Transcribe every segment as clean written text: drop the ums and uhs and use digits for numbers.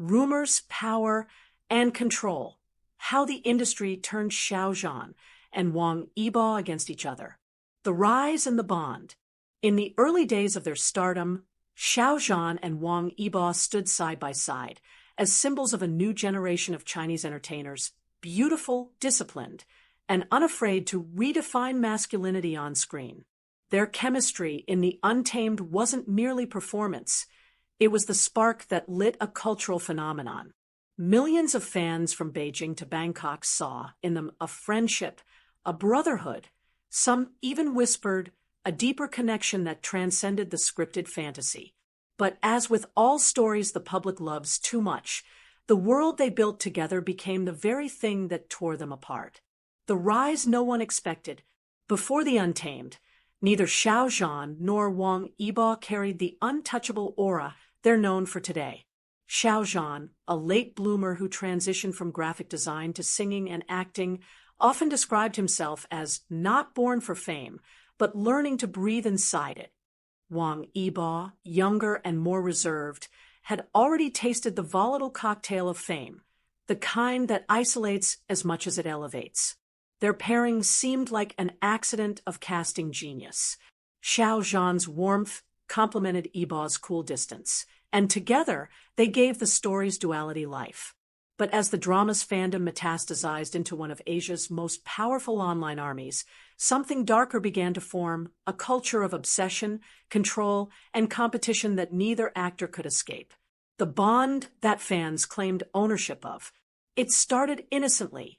Rumors, power, and control. How the industry turned Xiao Zhan and Wang Yibo against each other. The rise and the bond. In the early days of their stardom, Xiao Zhan and Wang Yibo stood side by side as symbols of a new generation of Chinese entertainers, beautiful, disciplined, and unafraid to redefine masculinity on screen. Their chemistry in The Untamed wasn't merely performance. It was the spark that lit a cultural phenomenon. Millions of fans from Beijing to Bangkok saw in them a friendship, a brotherhood. Some even whispered a deeper connection that transcended the scripted fantasy. But as with all stories the public loves too much, the world they built together became the very thing that tore them apart. The rise no one expected. Before The Untamed, neither Xiao Zhan nor Wang Yibo carried the untouchable aura they're known for today. Xiao Zhan, a late bloomer who transitioned from graphic design to singing and acting, often described himself as not born for fame, but learning to breathe inside it. Wang Yibo, younger and more reserved, had already tasted the volatile cocktail of fame, the kind that isolates as much as it elevates. Their pairing seemed like an accident of casting genius. Xiao Zhan's warmth complemented Yibo's cool distance, and together they gave the story's duality life. But as the drama's fandom metastasized into one of Asia's most powerful online armies, something darker began to form, a culture of obsession, control, and competition that neither actor could escape. The bond that fans claimed ownership of. It started innocently.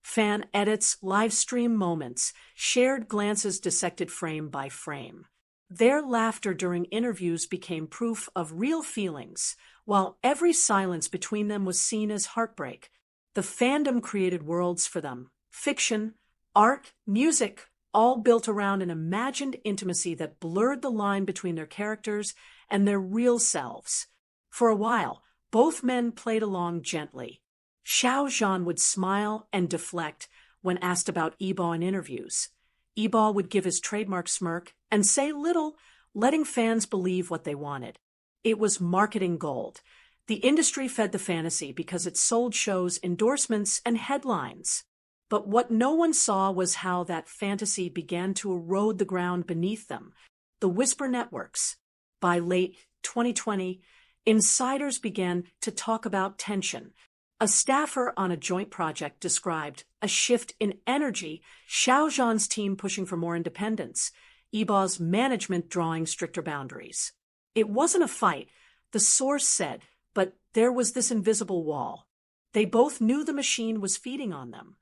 Fan edits, live stream moments, shared glances dissected frame by frame. Their laughter during interviews became proof of real feelings, while every silence between them was seen as heartbreak. The fandom created worlds for them, fiction, art, music, all built around an imagined intimacy that blurred the line between their characters and their real selves. For a while, both men played along gently. Xiao Zhan would smile and deflect when asked about Yibo in interviews. Yibo would give his trademark smirk and say little, letting fans believe what they wanted. It was marketing gold. The industry fed the fantasy because it sold shows, endorsements, and headlines. But what no one saw was how that fantasy began to erode the ground beneath them. The whisper networks. By late 2020, insiders began to talk about tension. A staffer on a joint project described a shift in energy, Xiao Zhan's team pushing for more independence, Yibo's management drawing stricter boundaries. It wasn't a fight, the source said, but there was this invisible wall. They both knew the machine was feeding on them.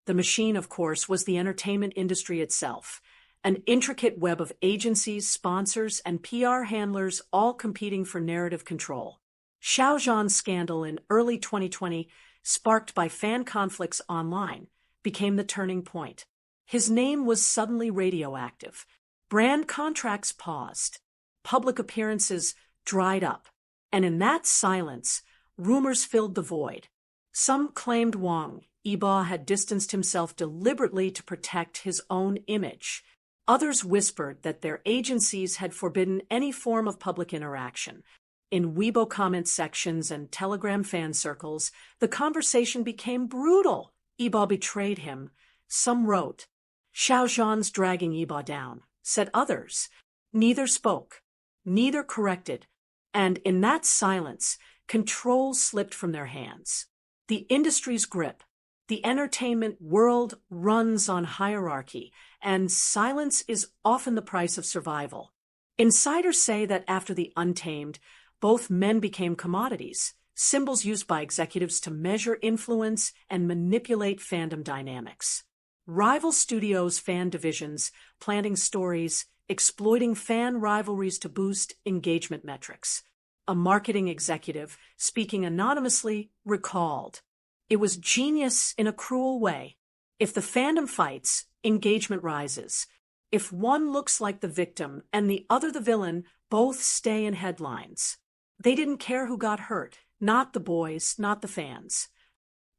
The machine, of course, was the entertainment industry itself, an intricate web of agencies, sponsors, and PR handlers all competing for narrative control. Xiao Zhan's scandal in early 2020, sparked by fan conflicts online, became the turning point. His name was suddenly radioactive. Brand contracts paused. Public appearances dried up. And in that silence, rumors filled the void. Some claimed Wang Yibo had distanced himself deliberately to protect his own image. Others whispered that their agencies had forbidden any form of public interaction. In Weibo comment sections and Telegram fan circles, the conversation became brutal. Yibo betrayed him. Some wrote, Xiao Zhan's dragging Yibo down, said others. Neither spoke. Neither corrected. And in that silence, control slipped from their hands. The industry's grip. The entertainment world runs on hierarchy, and silence is often the price of survival. Insiders say that after The Untamed, both men became commodities, symbols used by executives to measure influence and manipulate fandom dynamics. Rival studios' fan divisions, planting stories, exploiting fan rivalries to boost engagement metrics. A marketing executive, speaking anonymously, recalled, "It was genius in a cruel way. If the fandom fights, engagement rises. If one looks like the victim and the other the villain, both stay in headlines." They didn't care who got hurt, not the boys, not the fans.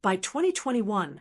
By 2021,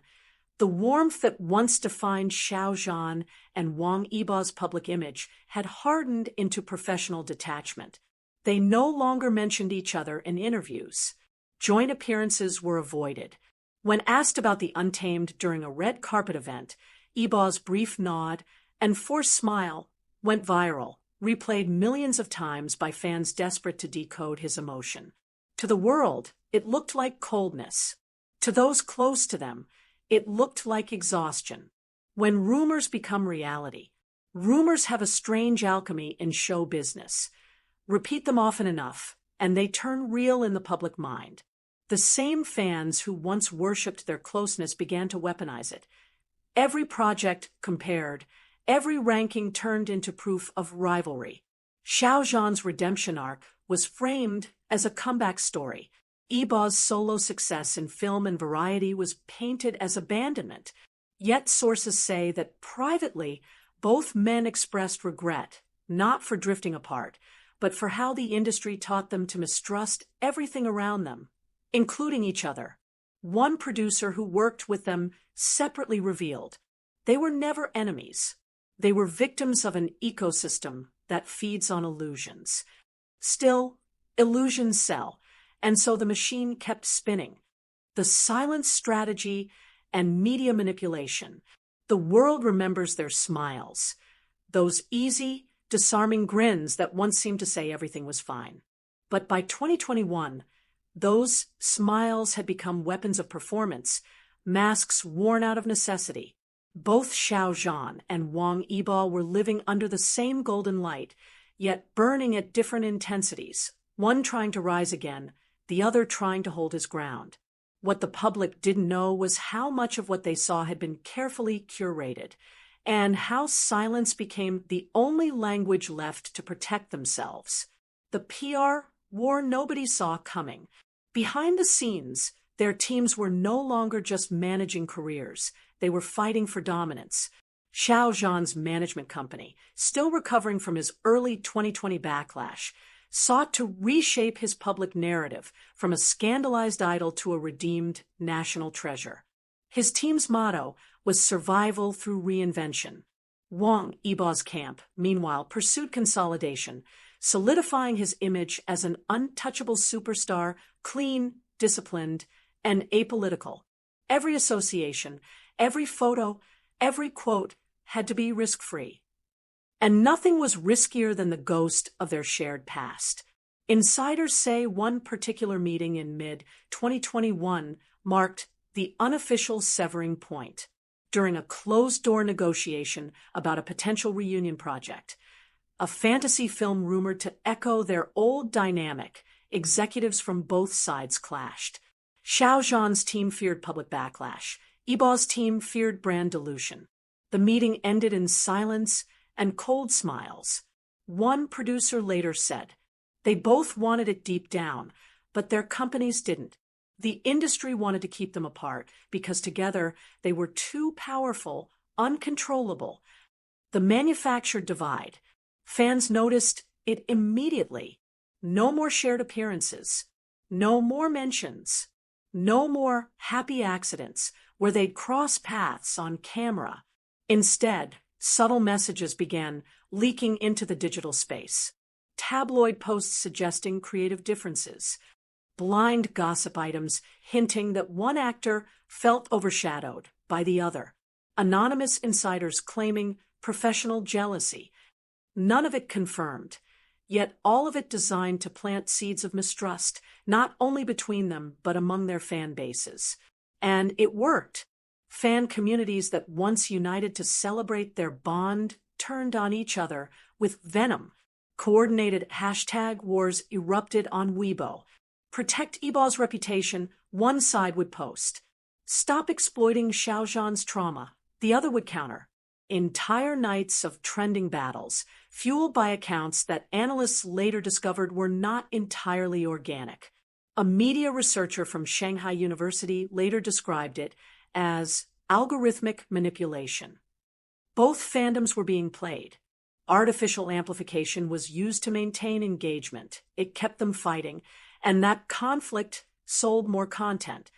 the warmth that once defined Xiao Zhan and Wang Yibo's public image had hardened into professional detachment. They no longer mentioned each other in interviews. Joint appearances were avoided. When asked about the Untamed during a red carpet event, Yibo's brief nod and forced smile went viral, replayed millions of times by fans desperate to decode his emotion. To the world, it looked like coldness. To those close to them, it looked like exhaustion. When rumors become reality, rumors have a strange alchemy in show business. Repeat them often enough, and they turn real in the public mind. The same fans who once worshipped their closeness began to weaponize it. Every project compared, every ranking turned into proof of rivalry. Xiao Zhan's redemption arc was framed as a comeback story. Yibo's solo success in film and variety was painted as abandonment. Yet sources say that privately, both men expressed regret, not for drifting apart, but for how the industry taught them to mistrust everything around them, including each other. One producer who worked with them separately revealed they were never enemies. They were victims of an ecosystem that feeds on illusions. Still, illusions sell, and so the machine kept spinning. The silent strategy and media manipulation. The world remembers their smiles, those easy, disarming grins that once seemed to say everything was fine. But by 2021, those smiles had become weapons of performance, masks worn out of necessity. Both Xiao Zhan and Wang Yibo were living under the same golden light, yet burning at different intensities, one trying to rise again, the other trying to hold his ground. What the public didn't know was how much of what they saw had been carefully curated, and how silence became the only language left to protect themselves. The PR war nobody saw coming. Behind the scenes, their teams were no longer just managing careers. They were fighting for dominance. Xiao Zhan's management company, still recovering from his early 2020 backlash, sought to reshape his public narrative from a scandalized idol to a redeemed national treasure. His team's motto was survival through reinvention. Wang Yibo's camp, meanwhile, pursued consolidation, solidifying his image as an untouchable superstar, clean, disciplined, and apolitical. Every association, every photo, every quote had to be risk-free. And nothing was riskier than the ghost of their shared past. Insiders say one particular meeting in mid-2021 marked the unofficial severing point. During a closed-door negotiation about a potential reunion project, a fantasy film rumored to echo their old dynamic, executives from both sides clashed. Xiao Zhan's team feared public backlash. Yibo's team feared brand dilution. The meeting ended in silence and cold smiles. One producer later said, they both wanted it deep down, but their companies didn't. The industry wanted to keep them apart because together they were too powerful, uncontrollable. The manufactured divide. Fans noticed it immediately. No more shared appearances. No more mentions. No more happy accidents where they'd cross paths on camera. Instead, subtle messages began leaking into the digital space. Tabloid posts suggesting creative differences. Blind gossip items hinting that one actor felt overshadowed by the other. Anonymous insiders claiming professional jealousy. None of it confirmed, yet all of it designed to plant seeds of mistrust, not only between them, but among their fan bases. And it worked. Fan communities that once united to celebrate their bond turned on each other with venom. Coordinated hashtag wars erupted on Weibo. Protect Yibo's reputation, one side would post. Stop exploiting Xiao Zhan's trauma, the other would counter. Entire nights of trending battles, fueled by accounts that analysts later discovered were not entirely organic. A media researcher from Shanghai University later described it as algorithmic manipulation. Both fandoms were being played. Artificial amplification was used to maintain engagement. It kept them fighting, and that conflict sold more content.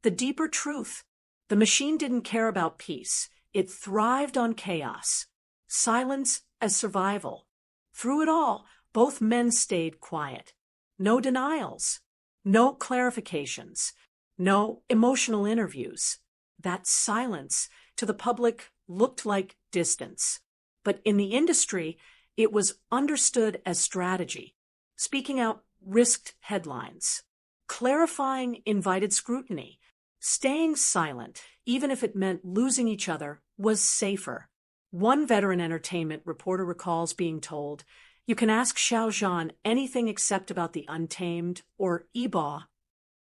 The deeper truth, the machine didn't care about peace. It thrived on chaos, silence as survival. Through it all, both men stayed quiet. No denials, No clarifications, no emotional interviews. That silence to the public looked like distance. But in the industry, it was understood as strategy. Speaking out risked headlines. Clarifying invited scrutiny. Staying silent, even if it meant losing each other, was safer. One veteran entertainment reporter recalls being told, "You can ask Xiao Zhan anything except about the Untamed or Yibo."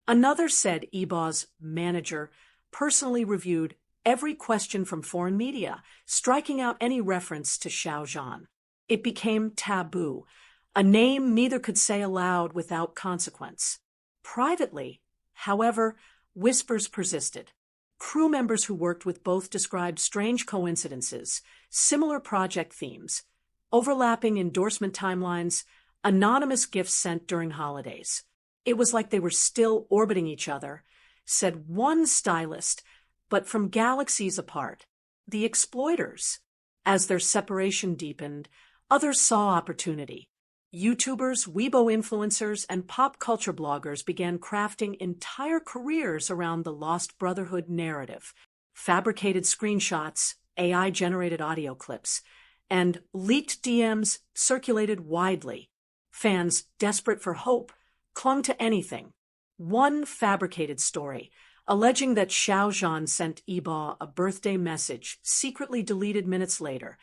Another said Yibo's manager personally reviewed every question from foreign media, striking out any reference to Xiao Zhan. It became taboo, a name neither could say aloud without consequence. Privately, however, whispers persisted. Crew members who worked with both described strange coincidences, similar project themes, overlapping endorsement timelines, anonymous gifts sent during holidays. It was like they were still orbiting each other, said one stylist, but from galaxies apart. The exploiters. As their separation deepened, others saw opportunity. YouTubers, Weibo influencers, and pop culture bloggers began crafting entire careers around the Lost Brotherhood narrative. Fabricated screenshots, AI-generated audio clips, and leaked DMs circulated widely. Fans, desperate for hope, clung to anything. One fabricated story, alleging that Xiao Zhan sent Yibo a birthday message, secretly deleted minutes later,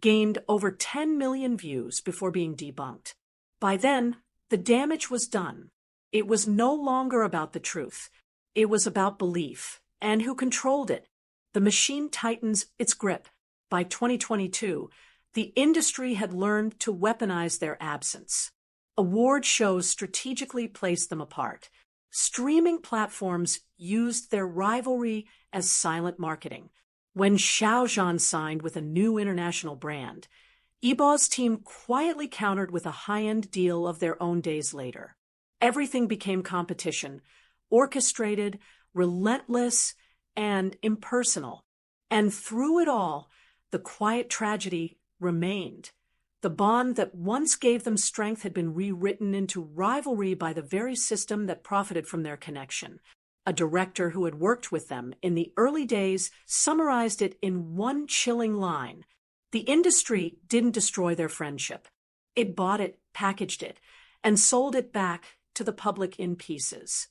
gained over 10 million views before being debunked. By then, the damage was done. It was no longer about the truth. It was about belief and who controlled it. The machine tightens its grip. By 2022, the industry had learned to weaponize their absence. Award shows strategically placed them apart. Streaming platforms used their rivalry as silent marketing. When Xiao Zhan signed with a new international brand, Yibo's team quietly countered with a high-end deal of their own days later. Everything became competition, orchestrated, relentless, and impersonal. And through it all, the quiet tragedy remained. The bond that once gave them strength had been rewritten into rivalry by the very system that profited from their connection. A director who had worked with them in the early days summarized it in one chilling line. The industry didn't destroy their friendship. It bought it, packaged it, and sold it back to the public in pieces.